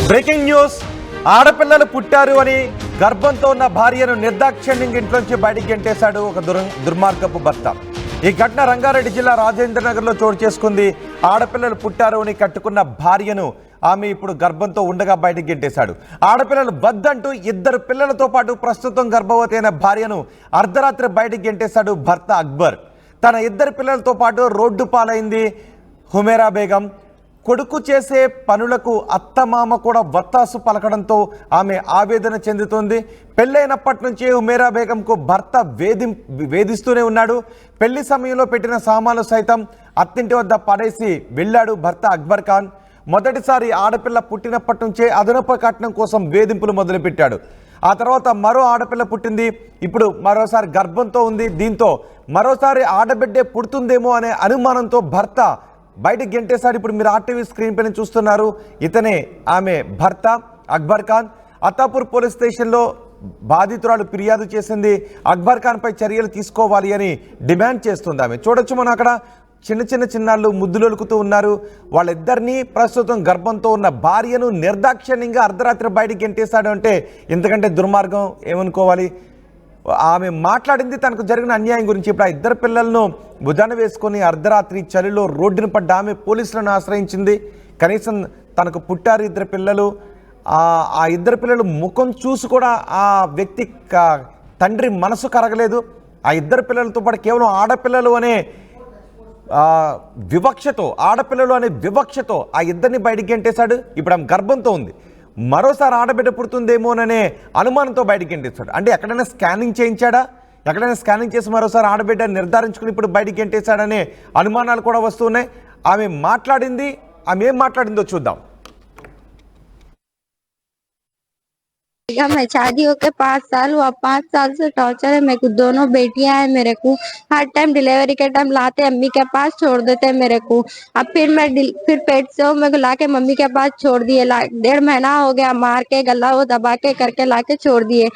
Breaking news. ఆడపిల్లలు పుట్టారు అని గర్భంతో ఉన్న భార్యను నిర్దాక్షిణ్యంగా ఇంట్లోంచి బయటికి గెంటేశాడు ఒక దుర్మార్గపు భర్త. ఈ ఘటన రంగారెడ్డి జిల్లా రాజేంద్రనగర్లో చోటు చేసుకుంది. ఆడపిల్లలు పుట్టారు అని కట్టుకున్న భార్యను ఆమె ఇప్పుడు గర్భంతో ఉండగా బయటికి గెంటేశాడు. ఆడపిల్లలు వద్దంటూ 2 పిల్లలతో పాటు ప్రస్తుతం గర్భవతి అయిన భార్యను అర్ధరాత్రి బయటికి గెంటేశాడు భర్త అక్బర్. తన 2 పిల్లలతో పాటు రోడ్డు పాలైంది హుమేరా బేగం. కొడుకు చేసే పనులకు అత్తమామ కూడా వత్తాసు పలకడంతో ఆమె ఆవేదన చెందుతోంది. పెళ్ళైనప్పటి నుంచి హుమేరా బేగంకు భర్త వేధిస్తూనే ఉన్నాడు. పెళ్లి సమయంలో పెట్టిన సామాన్లు సైతం అత్తింటి వద్ద పడేసి వెళ్ళాడు భర్త అక్బర్ ఖాన్. మొదటిసారి ఆడపిల్ల పుట్టినప్పటి నుంచే అదనపు కట్నం కోసం వేధింపులు మొదలుపెట్టాడు. ఆ తర్వాత మరో ఆడపిల్ల పుట్టింది. ఇప్పుడు మరోసారి గర్భంతో ఉంది. దీంతో మరోసారి ఆడబిడ్డే పుడుతుందేమో అనే అనుమానంతో భర్త బయటకు గెంటేశాడు. ఇప్పుడు మీరు ఆర్టీవీ స్క్రీన్ పైన చూస్తున్నారు. ఇతనే ఆమె భర్త అక్బర్ ఖాన్. అత్తాపూర్ పోలీస్ స్టేషన్లో బాధితురాలు ఫిర్యాదు చేసింది. అక్బర్ ఖాన్ పై చర్యలు తీసుకోవాలి అని డిమాండ్ చేస్తుంది ఆమె. చూడొచ్చు మనం అక్కడ చిన్నాళ్ళు ముద్దులొలుకుతూ ఉన్నారు. వాళ్ళిద్దరినీ ప్రస్తుతం గర్భంతో ఉన్న భార్యను నిర్దాక్షిణ్యంగా అర్ధరాత్రి బయటికి గెంటేశాడు అంటే ఇంతకంటే దుర్మార్గం ఏమనుకోవాలి. ఆమె మాట్లాడింది తనకు జరిగిన అన్యాయం గురించి. ఇప్పుడు ఆ 2 పిల్లలను భుజాన వేసుకొని అర్ధరాత్రి చలిలో రోడ్డున పడ్డ ఆమె పోలీసులను ఆశ్రయించింది. కనీసం తనకు పుట్టారు 2 పిల్లలు. ఆ 2 పిల్లలు ముఖం చూసి కూడా ఆ వ్యక్తి తండ్రి మనసు కరగలేదు. ఆ 2 పిల్లలతో పాటు కేవలం ఆడపిల్లలు అనే ఆడపిల్లలు అనే వివక్షతో ఆ 2ని బయటికి గెంటేశాడు. ఇప్పుడు ఆమె గర్భంతో ఉంది. మరోసారి ఆడబిడ్డ పుడుతుందేమోననే అనుమానంతో బయటికి గెంటేశాడు. అంటే ఎక్కడైనా స్కానింగ్ చేయించాడా? ఎక్కడైనా స్కానింగ్ చేసి మరోసారి ఆడబిడ్డ నిర్ధారించుకుని ఇప్పుడు బయటికి గెంటేశాడనే అనుమానాలు కూడా వస్తున్నాయి. ఆమె ఏం మాట్లాడిందో చూద్దాం. मैं शादी होके 5 साल हुआ। 5 साल से टॉर्चर है मेरे को। दोनों बेटियां हैं मेरे को। हर टाइम डिलीवरी के टाइम लाते अम्मी के पास छोड़ देते मेरे को। अब फिर पेट से मेरे को लाके मम्मी के पास छोड़ दिए। 1.5 महीना हो गया। मार के गला वो दबा के करके लाके छोड़ दिए।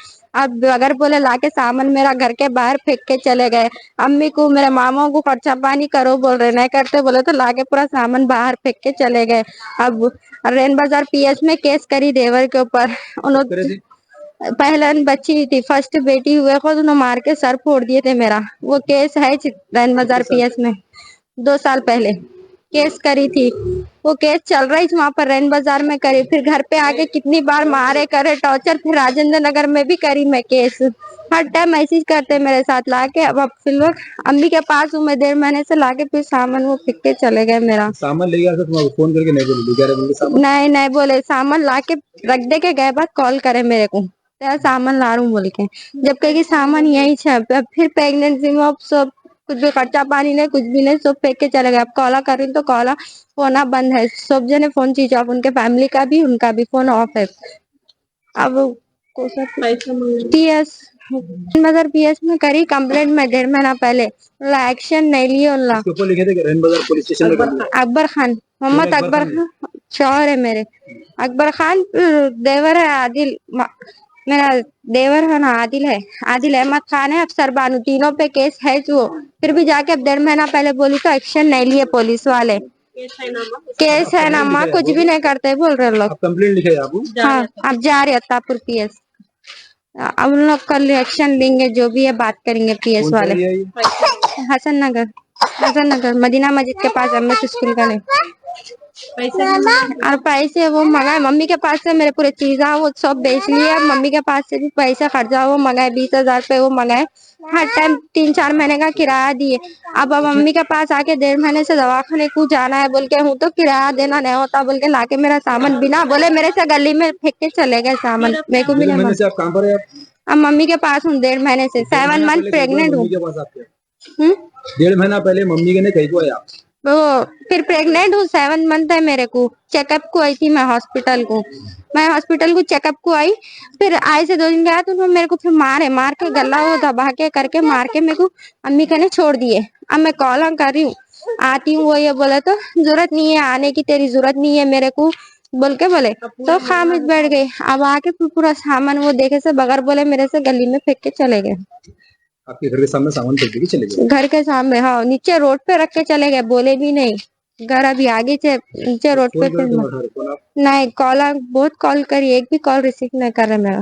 अब अगर बोले लाके सामान मेरा घर के बाहर फेंक के चले गए। अम्मी को मेरे मामा को खर्चा पानी करो बोल रहे, नहीं करते बोले तो लाके पूरा सामान बाहर फेंक के चले गए। अब रेन बाजार पीएस में केस करी देवर के ऊपर। उन्होंने पहले बच्ची थी, फर्स्ट बेटी हुए को उन्होंने मार के सर फोड़ दिए थे मेरा। वो केस है रैन बाजार पीएस में 2 साल पहले केस करी थी। वो केस चल रही थी वहाँ पर रैन बाजार में करी। फिर घर पे आके कितनी बार मारे करे टॉर्चर। फिर राजेंद्र नगर में भी करी मैं केस। हर टाइम ऐसे ही करते मेरे साथ लाके। अब फिर लोग अम्मी के पास हूँ मैं 1.5 महीने से लाके फिर सामान वो फेंक के चले गए मेरा। सामान ले गया तो फोन करके नहीं बोले? नहीं बोले। सामान लाके रख दे के गए, बाद कॉल करे मेरे को तेरा सामान ला रहा हूँ बोल के। जब कहेगी सामान यही है। फिर प्रेगनेंसी में अब सब कुछ भी खर्चा पानी नहीं, कुछ भी नहीं, सब फेंक के चले गए। अब कॉला कर रही तो कॉला फोन बंद है। सब जने फोन स्विच ऑफ, उनके फैमिली का भी उनका भी फोन ऑफ है। अब पीएस मदर पीएस में करी कंप्लेंट में 1.5 महीना पहले। एक्शन नहीं लिए उनका। अकबर खान, मोहम्मद अकबर खान शौहर है मेरे। अकबर खान देवर है आदिल, मेरा देवर है ना आदिल अहमद खान है, अफसर बानू, तीनों पे केस है जो। फिर भी जाके अब 1.5 महीना पहले बोली तो एक्शन नहीं लिए पुलिस वाले। केस है ना अम्मा, कुछ भी नहीं करते बोल रहे लोग। कंप्लेंट लिखे आप? हाँ, अब जा रहे अत्तापुर पीएस। अब उन लोग कल एक्शन लेंगे, जो भी है बात करेंगे पीएस वाले। हसन नगर मदीना मस्जिद के पास एमएस स्कूल का नहीं। और पैसे वो मंगाए मम्मी के पास से। मेरे पूरे चीजा वो सब बेच लिए। मम्मी के पास से भी पैसा खर्चा वो मंगाए 20,000 रुपए वो मंगाए। हर टाइम 3-4 महीने का किराया दिए। अब मम्मी के पास आके 1.5 महीने से दवाखाने को जाना है बोल के हूँ तो किराया देना नहीं होता बोल के लाके मेरा सामान बिना बोले मेरे से गली में फेंक के चले गए सामान। मेरे को भी नहीं। अब मम्मी के पास हूँ 1.5 महीने से। 7 मंथ प्रेग्नेंट हूँ। 1.5 महीना पहले मम्मी के ने कहीं को आया? वो फिर प्रेग्नेंट हूँ, 7 मंथ है मेरे को। चेकअप को आई थी मैं हॉस्पिटल को चेकअप को आई। फिर आए से 2 दिन गया तो उन्होंने मेरे को फिर मार के गला वो दबा के करके मार के मेरे को अम्मी कहने छोड़ दिए। अब मैं कॉल कर रही हूँ, आती हूँ। वो ये बोले तो जरूरत नहीं है आने की, तेरी जरूरत नहीं है मेरे को बोल के बोले तो खामोश बैठ गई। अब आके फिर पूरा सामान वो देखे से बगैर बोले मेरे से गली में फेंक के चले गए। आपके घर के सामने सामान फेंक के चले गए? घर के सामने, हाँ, नीचे रोड पे रख के चले गए, बोले भी नहीं। घर अभी आगे से नीचे रोड पे थे। फोन आप नहीं कॉल बहुत कॉल करी, एक भी कॉल रिसीव नहीं कर रहा मेरा।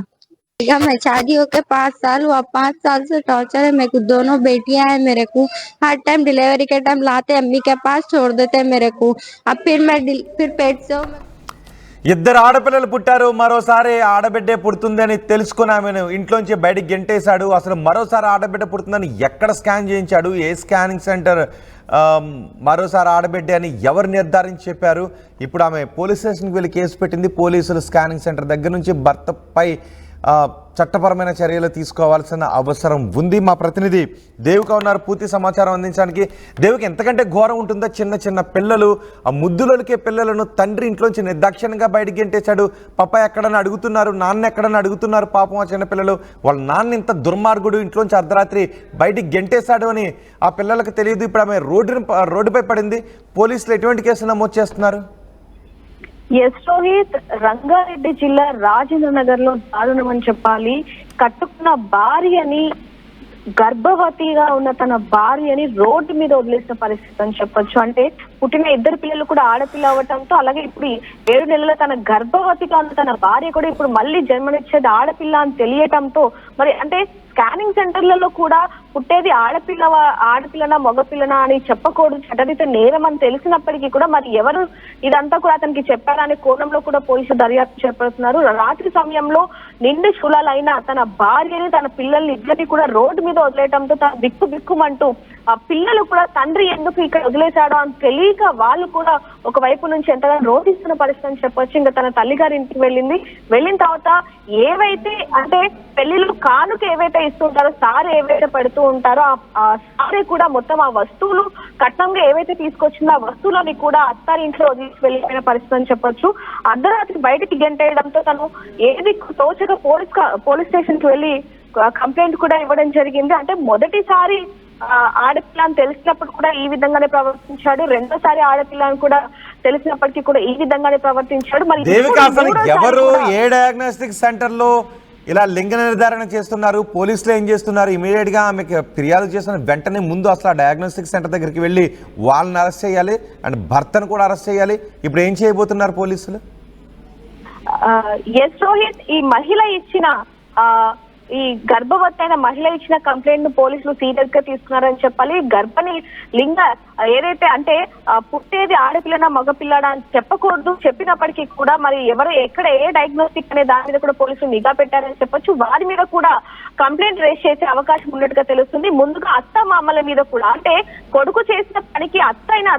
भैया मैं शादी होके 5 साल हुआ, 5 साल से टॉर्चर है मेरे को। दोनों बेटियां हैं मेरे को, हर टाइम डिलीवरी के टाइम लाते अम्मी के पास छोड़ देते मेरे को। अब फिर पेट से ఇద్దరు ఆడపిల్లలు పుట్టారు, మరోసారి ఆడబిడ్డే పుడుతుందని తెలుసుకుని ఆమెను ఇంట్లోంచి బయటికి గెంటేశాడు. అసలు మరోసారి ఆడబిడ్డ పుడుతుందని ఎక్కడ స్కాన్ చేయించాడు, ఏ స్కానింగ్ సెంటర్ మరోసారి ఆడబిడ్డే అని ఎవరు నిర్ధారించి చెప్పారు? ఇప్పుడు ఆమె పోలీస్ స్టేషన్కి వెళ్ళి కేసు పెట్టింది. పోలీసులు స్కానింగ్ సెంటర్ దగ్గర నుంచి భర్తపై చట్టపరమైన చర్యలు తీసుకోవాల్సిన అవసరం ఉంది. మా ప్రతినిధి దేవిక ఉన్నారు పూర్తి సమాచారం అందించడానికి. దేవిక, ఎంతకంటే ఘోరం ఉంటుందో, చిన్న చిన్న పిల్లలు, ఆ ముద్దులకే పిల్లలను తండ్రి ఇంట్లోంచి నిర్దాక్షిణ్యంగా బయటికి గెంటేశాడు. పాప ఎక్కడని అడుగుతున్నారు, నాన్న ఎక్కడని అడుగుతున్నారు. పాపం ఆ చిన్నపిల్లలు వాళ్ళ నాన్న ఇంత దుర్మార్గుడు ఇంట్లోంచి అర్ధరాత్రి బయటికి గెంటేశాడు అని ఆ పిల్లలకు తెలియదు. ఇప్పుడు ఆమె రోడ్డుపై పడింది. పోలీసులు ఎటువంటి కేసు నమోదు చేస్తున్నారు? ఎస్ రోహిత్, రంగారెడ్డి జిల్లా రాజేంద్ర నగర్ లో దారుణమని చెప్పాలి. కట్టుకున్న భార్యని, గర్భవతిగా ఉన్న తన భార్యని రోడ్డు మీద వదిలేసిన పరిస్థితి అని చెప్పొచ్చు. అంటే పుట్టిన ఇద్దరు పిల్లలు కూడా ఆడపిల్ల అవ్వటంతో, అలాగే ఇప్పుడు 7 నెలల తన గర్భవతిగా ఉన్న తన భార్య కూడా ఇప్పుడు మళ్ళీ జన్మనిచ్చేది ఆడపిల్ల అని తెలియటంతో, మరి అంటే స్కానింగ్ సెంటర్లలో కూడా పుట్టేది ఆడపిల్లనా మగపిల్లనా అని చెప్పకూడదు, చట్టరీత నేరం అని తెలిసినప్పటికీ కూడా మరి ఎవరు ఇదంతా కూడా అతనికి చెప్పారనే కోణంలో కూడా పోలీసులు దర్యాప్తు చేపడుతున్నారు. రాత్రి సమయంలో నిండు శూలాలైన తన భార్యని, తన పిల్లల్ని ఇద్దరిని కూడా రోడ్డు మీద వదిలేయడంతో తన బిక్కుమంటూ ఆ పిల్లలు కూడా తండ్రి ఎందుకు ఇక్కడ వదిలేశాడో అని తెలియక వాళ్ళు కూడా ఒక వైపు నుంచి ఎంతగానో రోధిస్తున్న పరిస్థితి అని చెప్పొచ్చు. ఇంకా తన తల్లిగారి ఇంటికి వెళ్ళిన తర్వాత ఏవైతే అంటే పెళ్లిలో కానుక ఏవైతే ఇస్తుంటారో, సారీ ఏవైతే పెడుతూ ఉంటారో, ఆ సారీ కూడా మొత్తం ఆ వస్తువులు కట్నంగా ఏవైతే తీసుకొచ్చిందో ఆ వస్తువులని కూడా అత్తారి ఇంట్లో వదిలేసి వెళ్ళిపోయిన పరిస్థితి అని చెప్పొచ్చు. అర్ధరాత్రి బయటికి గెంటేయడంతో తను ఏది తోచగా పోలీస్ స్టేషన్ కి వెళ్ళి కంప్లైంట్ కూడా ఇవ్వడం జరిగింది. అంటే మొదటిసారి ఆడపిల్ల అని తెలిసినప్పుడు కూడా ఈ విధంగానే ప్రవర్తించాడు, రెండోసారి ఆడపిల్ల అని కూడా తెలిసినప్పటికీ కూడా ఈ విధంగానే ప్రవర్తించాడు. మరి ఎవరు ఏ డయాగ్నోస్టిక్ సెంటర్ లో ఇలా లింగ నిర్ధారణ చేస్తున్నారు? పోలీసులు ఏం చేస్తున్నారు? ఇమీడియట్ గా ఆమెకి ఫిర్యాదు చేసిన వెంటనే ముందు అసలు ఆ డయాగ్నోస్టిక్ సెంటర్ దగ్గరికి వెళ్ళి వాళ్ళని అరెస్ట్ చేయాలి అండ్ భర్తను కూడా అరెస్ట్ చేయాలి. ఇప్పుడు ఏం చేయబోతున్నారు పోలీసులు? ఎస్ రోహిత్, ఈ మహిళ ఇచ్చిన ఈ గర్భవతి అయిన మహిళ ఇచ్చిన కంప్లైంట్ ను పోలీసులు సీరియస్ గా తీసుకున్నారని చెప్పాలి. గర్భని లింగ ఏదైతే అంటే పుట్టేది ఆడపిల్లనా మగపిల్లడా అని చెప్పకూడదు, చెప్పినప్పటికీ కూడా మరి ఎవరు ఎక్కడ ఏ డయాగ్నోస్టిక్ అనే దాని మీద కూడా పోలీసులు నిఘా పెట్టారని చెప్పొచ్చు. వారి మీద కూడా కంప్లైంట్ రేస్ చేసే అవకాశం ఉన్నట్టుగా తెలుస్తుంది. ముందుగా అత్త మామల మీద కూడా, అంటే కొడుకు చేసిన పనికి అత్త అయినా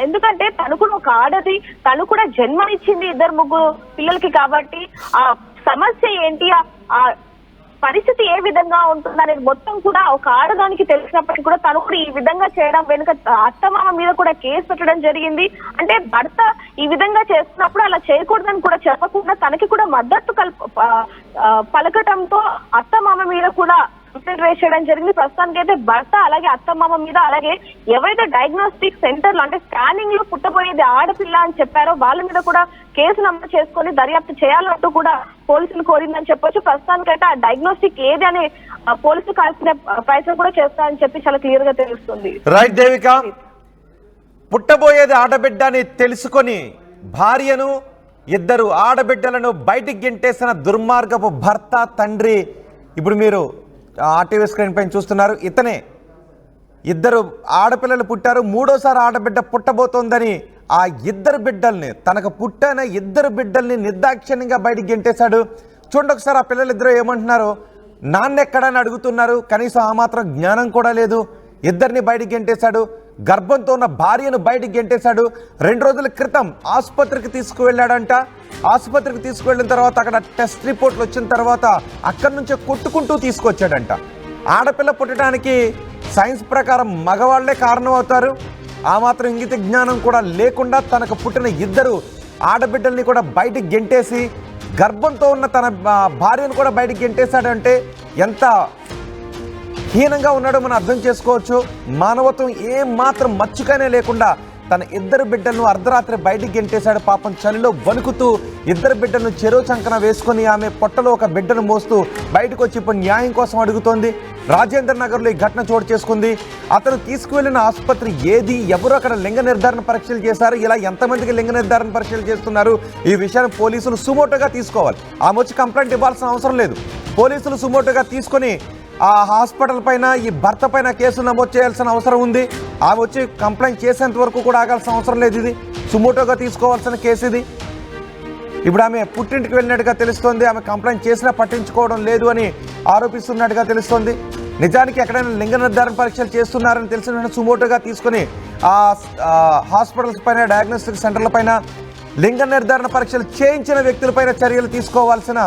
ఎందుకంటే తను కూడా ఒక ఆడది, తను కూడా జన్మనిచ్చింది 2-3 పిల్లలకి. కాబట్టి ఆ సమస్య ఏంటి, ఆ పరిస్థితి ఏ విధంగా ఉంటుందనేది మొత్తం కూడా ఒక ఆడదానికి తెలిసినప్పటికీ కూడా తను కూడా ఈ విధంగా చేయడం వెనుక అత్తమామ మీద కూడా కేసు పెట్టడం జరిగింది. అంటే భర్త ఈ విధంగా చేస్తున్నప్పుడు అలా చేయకూడదని కూడా చెప్పకుండా తనకి కూడా మద్దతు పలకటంతో అత్తమామ మీద కూడా కంప్లైంట్ రేస్ చేయడం జరిగింది. ప్రస్తుతానికి అయితే భర్త అలాగే అత్తమామ మీద, అలాగే ఎవరైతే డయాగ్నోస్టిక్ సెంటర్ లో అంటే స్కానింగ్ లో పుట్టబోయేది ఆడపిల్ల అని చెప్పారో వాళ్ళ మీద కూడా కేసు నమోదు చేసుకొని దర్యాప్తు చేయాలంటూ కూడా పోలీసులు కోరిందని చెప్పొచ్చు. ప్రస్తుతానికైతే ఆ డయాగ్నోస్టిక్ ఏది అని పోలీసులు కాల్సిన ప్రయత్నం కూడా చేస్తారని చెప్పి చాలా క్లియర్ గా తెలుస్తుంది. రైట్ దేవిక, పుట్టబోయేది ఆడబిడ్డ అని తెలుసుకొని భార్యను, 2 ఆడబిడ్డలను బయటికి గెంటేసిన దుర్మార్గపు భర్త, తండ్రి ఇప్పుడు మీరు ఆర్టీవీ స్క్రీన్ పైన చూస్తున్నారు. ఇతనే 2 ఆడపిల్లలు పుట్టారు, 3వసారి ఆడబిడ్డ పుట్టబోతోందని ఆ 2 బిడ్డల్ని, తనకు పుట్టిన 2 బిడ్డల్ని నిర్దాక్షిణ్యంగా బయటికి గెంటేశాడు. చూడండి ఒకసారి ఆ పిల్లలిద్దరూ ఏమంటున్నారు. నాన్న ఎక్కడని అడుగుతున్నారు, కనీసం ఆ మాత్రం జ్ఞానం కూడా లేదు. 2ని బయటికి గెంటేశాడు. గర్భంతో ఉన్న భార్యను బయటికి గెంటేశాడు. 2 రోజుల క్రితం ఆసుపత్రికి తీసుకువెళ్ళాడంట. ఆసుపత్రికి తీసుకువెళ్ళిన తర్వాత అక్కడ టెస్ట్ రిపోర్ట్లు వచ్చిన తర్వాత అక్కడి నుంచే కొట్టుకుంటూ తీసుకొచ్చాడంట. ఆడపిల్ల పుట్టడానికి సైన్స్ ప్రకారం మగవాళ్లే కారణం అవుతారు. ఆ మాత్రం ఇంగిత జ్ఞానం కూడా లేకుండా తనకు పుట్టిన 2 ఆడబిడ్డల్ని కూడా బయటికి గెంటేసి గర్భంతో ఉన్న తన భార్యను కూడా బయటికి గెంటేశాడంటే ఎంత హీనంగా ఉన్నాడో మనం అర్థం చేసుకోవచ్చు. మానవత్వం ఏం మాత్రం మచ్చుకనే లేకుండా తన ఇద్దరు బిడ్డలను అర్ధరాత్రి బయటికి గెంటేశాడు. పాపం చలిలో వణుకుతూ ఇద్దరు బిడ్డలను చెరువు చంకన వేసుకుని ఆమె పొట్టలో ఒక బిడ్డను మోస్తూ బయటకు వచ్చి ఇప్పుడు న్యాయం కోసం అడుగుతోంది. రాజేంద్ర నగర్లో ఈ ఘటన చోటు చేసుకుంది. అతను తీసుకువెళ్లిన ఆసుపత్రి ఏది, ఎవరు అక్కడ లింగ నిర్ధారణ పరీక్షలు చేశారు, ఇలా ఎంతమందికి లింగ నిర్ధారణ పరీక్షలు చేస్తున్నారు, ఈ విషయాన్ని పోలీసులు సుమోటోగా తీసుకోవాలి. ఆమె వచ్చి కంప్లైంట్ ఇవ్వాల్సిన అవసరం లేదు. పోలీసులు సుమోటోగా తీసుకొని ఆ హాస్పిటల్ పైన ఈ భర్త పైన కేసు నమోదు చేయాల్సిన అవసరం ఉంది. ఆమె వచ్చి కంప్లైంట్ చేసేంత వరకు కూడా ఆగాల్సిన అవసరం లేదు. ఇది సుమోటోగా తీసుకోవాల్సిన కేసు ఇది. ఇప్పుడు ఆమె పుట్టింటికి వెళ్ళినట్టుగా తెలుస్తోంది. ఆమె కంప్లైంట్ చేసినా పట్టించుకోవడం లేదు అని ఆరోపిస్తున్నట్టుగా తెలుస్తోంది. నిజానికి ఎక్కడైనా లింగ నిర్ధారణ పరీక్షలు చేస్తున్నారని తెలిసిన వెంటనే సుమోటోగా తీసుకొని ఆ హాస్పిటల్స్ పైన, డయాగ్నోస్టిక్ సెంటర్ల పైన లింగ నిర్ధారణ పరీక్షలు చేయించిన వ్యక్తులపైన చర్యలు తీసుకోవాల్సిన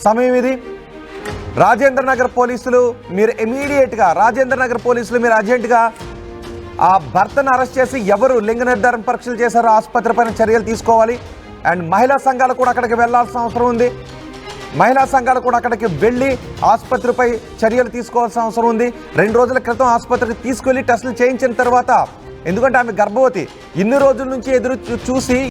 సమయం ఇది. రాజేంద్ర నగర్ పోలీసులు మీరు ఇమీడియట్గా మీరు అర్జెంటుగా ఆ భర్తను అరెస్ట్ చేసి ఎవరు లింగ నిర్ధారణ పరీక్షలు చేశారో ఆసుపత్రి పైన చర్యలు తీసుకోవాలి. అండ్ మహిళా సంఘాలు కూడా అక్కడికి వెళ్లాల్సిన అవసరం ఉంది. మహిళా సంఘాలు కూడా అక్కడికి వెళ్ళి ఆసుపత్రిపై చర్యలు తీసుకోవాల్సిన అవసరం ఉంది. 2 రోజుల క్రితం ఆసుపత్రికి తీసుకెళ్లి టెస్టులు చేయించిన తర్వాత, ఎందుకంటే ఆమె గర్భవతి, ఇన్ని రోజుల నుంచి ఎదురు చూసి